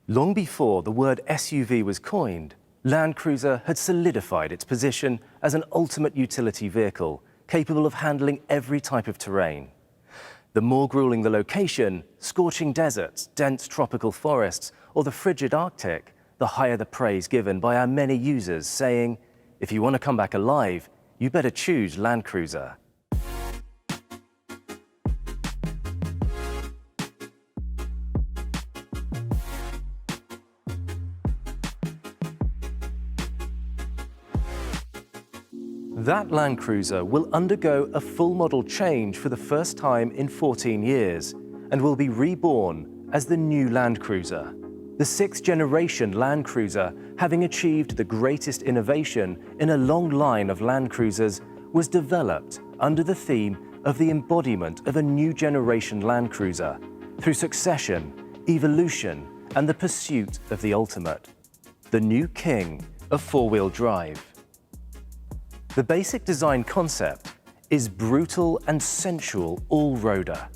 Long before the word SUV was coined, Land Cruiser had solidified its position as an ultimate utility vehicle, capable of handling every type of terrain. The more grueling the location, scorching deserts, dense tropical forests, or the frigid Arctic, the higher the praise given by our many users, saying, "If you want to come back alive, you better choose Land Cruiser." That Land Cruiser will undergo a full model change for the first time in 14 years and will be reborn as the new Land Cruiser. The 6th generation Land Cruiser, having achieved the greatest innovation in a long line of Land Cruisers, was developed under the theme of the embodiment of a new generation Land Cruiser through succession, evolution, and the pursuit of the ultimate, the new king of four-wheel drive. The basic design concept is brutal and sensual all-roader.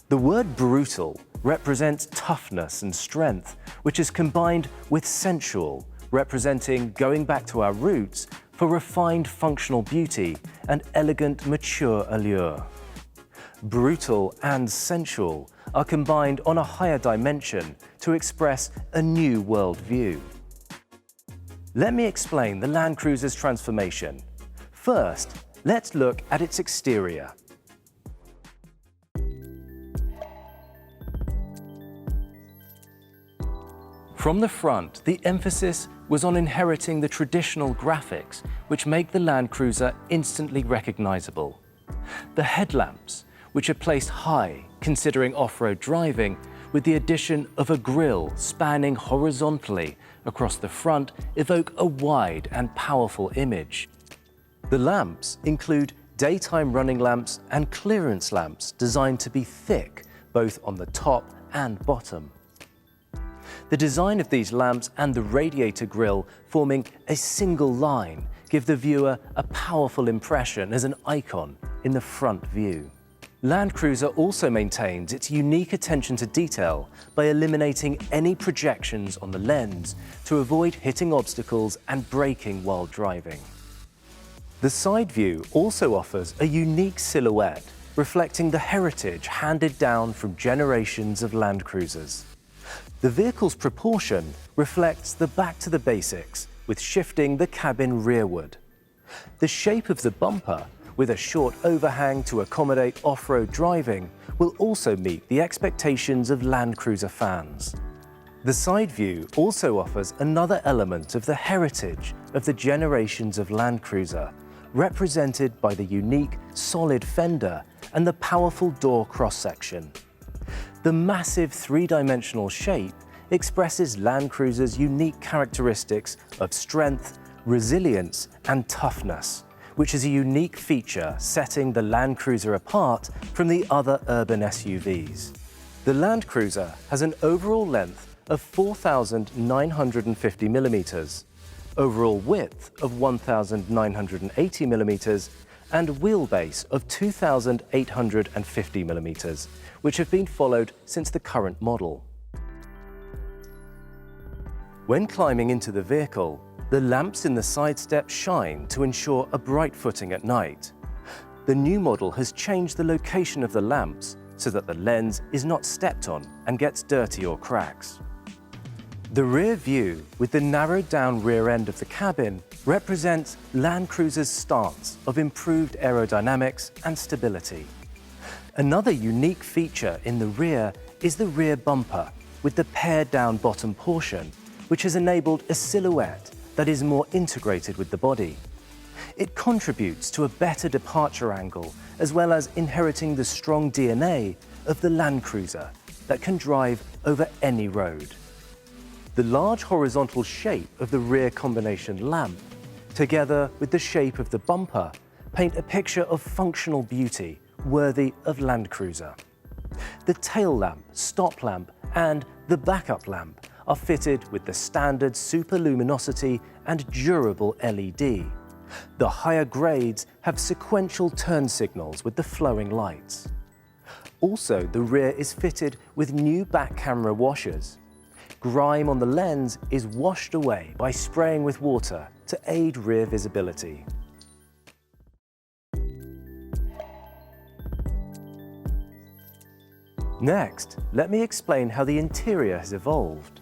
The word brutal represents toughness and strength, which is combined with sensual, representing going back to our roots for refined functional beauty and elegant mature allure. Brutal and sensual are combined on a higher dimension to express a new world view. Let me explain the Land Cruiser's transformation. First, let's look at its exterior. From the front, the emphasis was on inheriting the traditional graphics, which make the Land Cruiser instantly recognizable. The headlamps, which are placed high, considering off-road driving, with the addition of a grille spanning horizontally across the front, evoke a wide and powerful image. The lamps include daytime running lamps and clearance lamps designed to be thick, both on the top and bottom. The design of these lamps and the radiator grille forming a single line give the viewer a powerful impression as an icon in the front view. Land Cruiser also maintains its unique attention to detail by eliminating any projections on the lens to avoid hitting obstacles and braking while driving. The side view also offers a unique silhouette, reflecting the heritage handed down from generations of Land Cruisers. The vehicle's proportion reflects the back to the basics, with shifting the cabin rearward. The shape of the bumper, with a short overhang to accommodate off-road driving, will also meet the expectations of Land Cruiser fans. The side view also offers another element of the heritage of the generations of Land Cruiser, represented by the unique solid fender and the powerful door cross-section. The massive three-dimensional shape expresses Land Cruiser's unique characteristics of strength, resilience, and toughness, which is a unique feature setting the Land Cruiser apart from the other urban SUVs. The Land Cruiser has an overall length of 4,950 millimeters, overall width of 1,980 millimeters, and wheelbase of 2,850 millimeters, which have been followed since the current model. When climbing into the vehicle, the lamps in the side steps shine to ensure a bright footing at night. The new model has changed the location of the lamps so that the lens is not stepped on and gets dirty or cracks. The rear view, with the narrowed down rear end of the cabin, represents Land Cruiser's stance of improved aerodynamics and stability. Another unique feature in the rear is the rear bumper, with the pared down bottom portion, which has enabled a silhouette that is more integrated with the body. It contributes to a better departure angle, as well as inheriting the strong DNA of the Land Cruiser that can drive over any road. The large horizontal shape of the rear combination lamp, together with the shape of the bumper, paint a picture of functional beauty worthy of Land Cruiser. The tail lamp, stop lamp, and the backup lamp are fitted with the standard super luminosity and durable LED. The higher grades have sequential turn signals with the flowing lights. Also, the rear is fitted with new back camera washers. grime on the lens is washed away by spraying with water to aid rear visibility. Next, let me explain how the interior has evolved.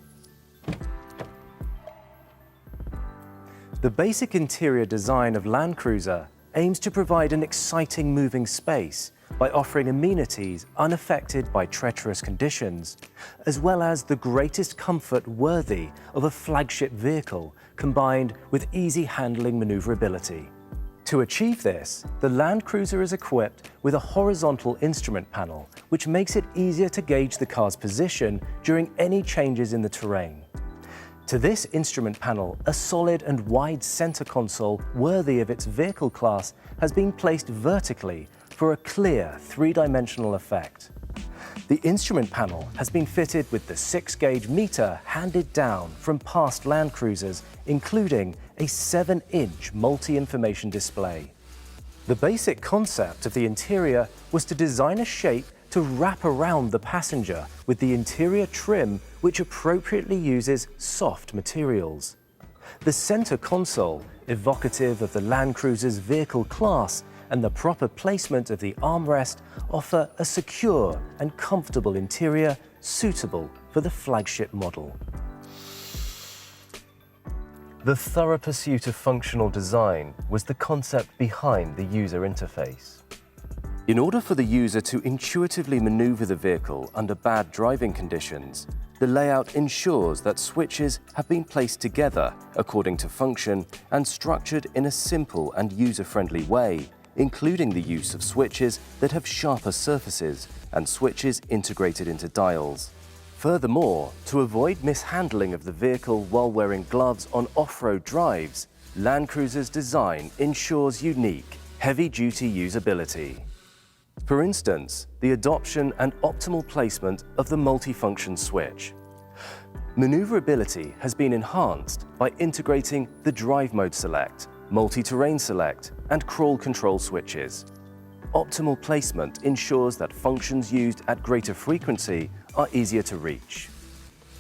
The basic interior design of Land Cruiser aims to provide an exciting moving space by offering amenities unaffected by treacherous conditions, as well as the greatest comfort worthy of a flagship vehicle combined with easy handling maneuverability. To achieve this, the Land Cruiser is equipped with a horizontal instrument panel, which makes it easier to gauge the car's position during any changes in the terrain. To this instrument panel, a solid and wide center console worthy of its vehicle class has been placed vertically for a clear three-dimensional effect. The instrument panel has been fitted with the 6-gauge meter handed down from past Land Cruisers, including a 7-inch multi-information display. The basic concept of the interior was to design a shape to wrap around the passenger with the interior trim which appropriately uses soft materials. The center console, evocative of the Land Cruiser's vehicle class, and the proper placement of the armrest offer a secure and comfortable interior suitable for the flagship model. The thorough pursuit of functional design was the concept behind the user interface. In order for the user to intuitively maneuver the vehicle under bad driving conditions, the layout ensures that switches have been placed together according to function and structured in a simple and user-friendly way, including the use of switches that have sharper surfaces and switches integrated into dials. Furthermore, to avoid mishandling of the vehicle while wearing gloves on off-road drives, Land Cruiser's design ensures unique, heavy-duty usability. For instance, the adoption and optimal placement of the multifunction switch. Maneuverability has been enhanced by integrating the Drive Mode Select, Multi-Terrain Select, and Crawl Control switches. Optimal placement ensures that functions used at greater frequency are easier to reach.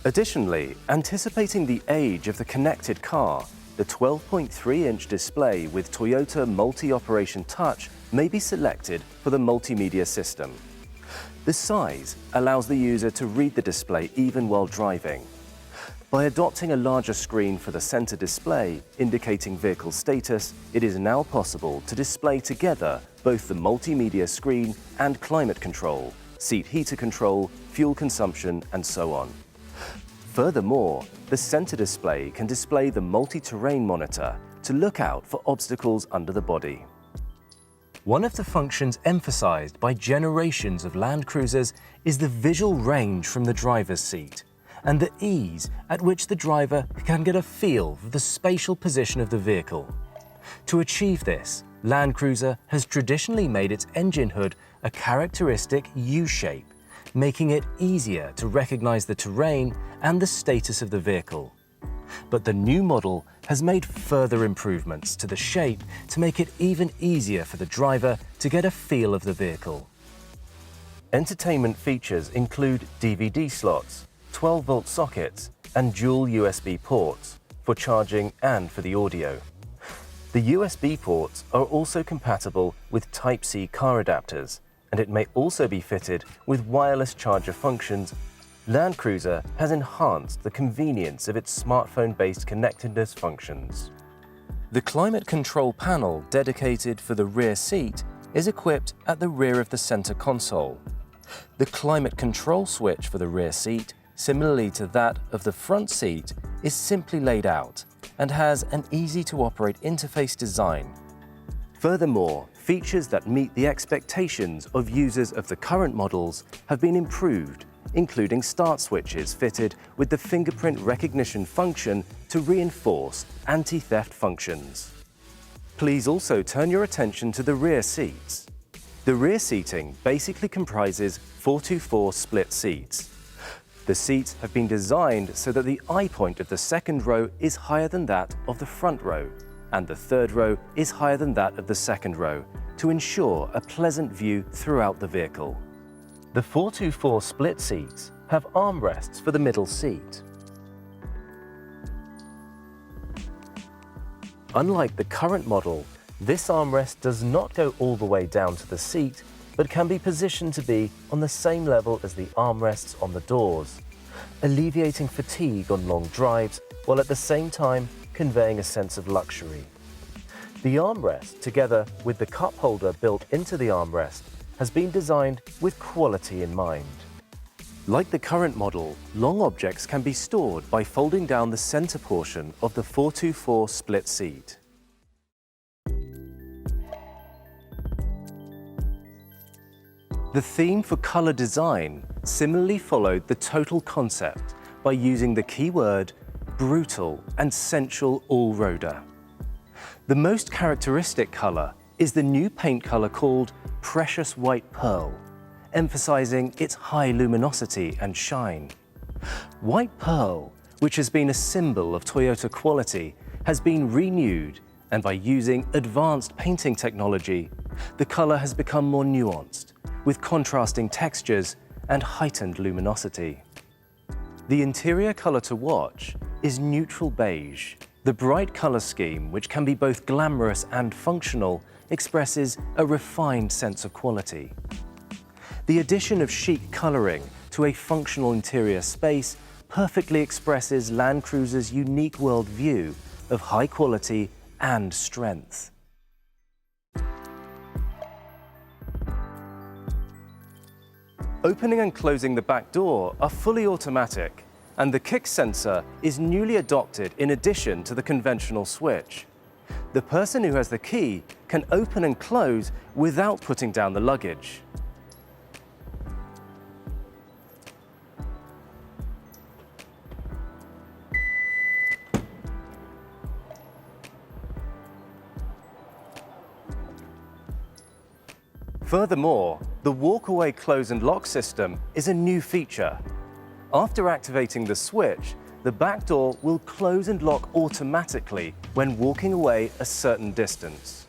Additionally, anticipating the age of the connected car, the 12.3-inch display with Toyota Multi-Operation Touch may be selected for the multimedia system. The size allows the user to read the display even while driving. By adopting a larger screen for the center display, indicating vehicle status, it is now possible to display together both the multimedia screen and climate control, seat heater control, fuel consumption, and so on. Furthermore, the center display can display the multi-terrain monitor to look out for obstacles under the body. One of the functions emphasized by generations of Land Cruisers is the visual range from the driver's seat and the ease at which the driver can get a feel for the spatial position of the vehicle. To achieve this, Land Cruiser has traditionally made its engine hood a characteristic U-shape, making it easier to recognize the terrain and the status of the vehicle. But the new model has made further improvements to the shape to make it even easier for the driver to get a feel of the vehicle. Entertainment features include DVD slots, 12-volt sockets, and dual USB ports for charging and for the audio. The USB ports are also compatible with Type-C car adapters, and it may also be fitted with wireless charger functions. Land Cruiser has enhanced the convenience of its smartphone-based connectedness functions. The climate control panel dedicated for the rear seat is equipped at the rear of the center console. The climate control switch for the rear seat, similarly to that of the front seat, is simply laid out and has an easy-to-operate interface design. Furthermore, features that meet the expectations of users of the current models have been improved, including start switches fitted with the fingerprint recognition function to reinforce anti-theft functions. Please also turn your attention to the rear seats. The rear seating basically comprises 4-4 split seats. The seats have been designed so that the eye point of the second row is higher than that of the front row, and the third row is higher than that of the second row, to ensure a pleasant view throughout the vehicle. The 4-4 split seats have armrests for the middle seat. Unlike the current model, this armrest does not go all the way down to the seat, but can be positioned to be on the same level as the armrests on the doors, alleviating fatigue on long drives while at the same time conveying a sense of luxury. The armrest, together with the cup holder built into the armrest, has been designed with quality in mind. Like the current model, long objects can be stored by folding down the center portion of the 424 split seat. The theme for color design similarly followed the total concept by using the keyword brutal and sensual all-roader. The most characteristic color is the new paint color called Precious White Pearl, emphasizing its high luminosity and shine. White Pearl, which has been a symbol of Toyota quality, has been renewed, and by using advanced painting technology, the color has become more nuanced, with contrasting textures and heightened luminosity. The interior color to watch is neutral beige. The bright color scheme, which can be both glamorous and functional, expresses a refined sense of quality. The addition of chic coloring to a functional interior space perfectly expresses Land Cruiser's unique worldview of high quality and strength. Opening and closing the back door are fully automatic, and the kick sensor is newly adopted in addition to the conventional switch. The person who has the key can open and close without putting down the luggage. Furthermore, the walk-away close and lock system is a new feature. After activating the switch, the back door will close and lock automatically when walking away a certain distance.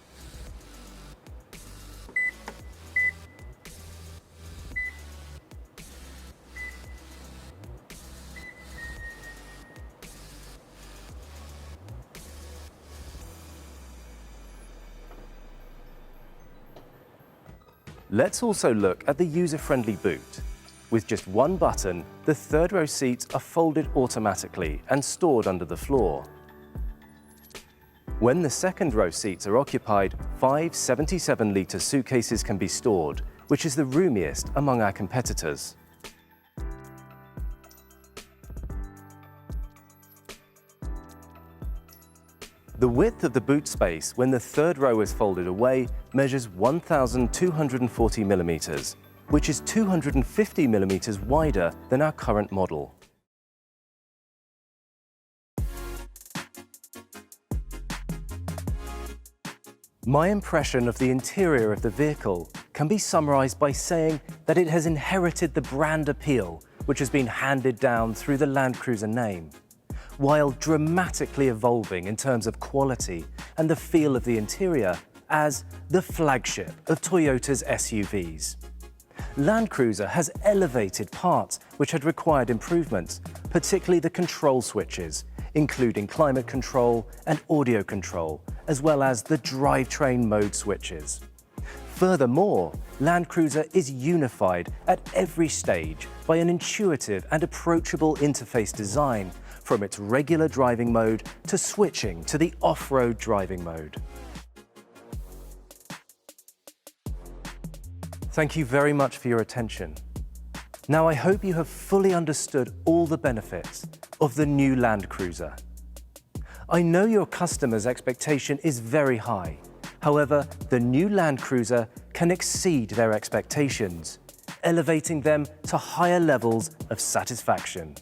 Let's also look at the user-friendly boot. With just one button, the third-row seats are folded automatically and stored under the floor. When the second-row seats are occupied, 5 77-litre suitcases can be stored, which is the roomiest among our competitors. The width of the boot space when the third row is folded away measures 1,240 millimeters, which is 250 millimeters wider than our current model. My impression of the interior of the vehicle can be summarized by saying that it has inherited the brand appeal which has been handed down through the Land Cruiser name, while dramatically evolving in terms of quality and the feel of the interior as the flagship of Toyota's SUVs. Land Cruiser has elevated parts which had required improvements, particularly the control switches, including climate control and audio control, as well as the drivetrain mode switches. Furthermore, Land Cruiser is unified at every stage by an intuitive and approachable interface design, from its regular driving mode to switching to the off-road driving mode. Thank you very much for your attention. Now I hope you have fully understood all the benefits of the new Land Cruiser. I know your customers' expectation is very high. However, the new Land Cruiser can exceed their expectations, elevating them to higher levels of satisfaction.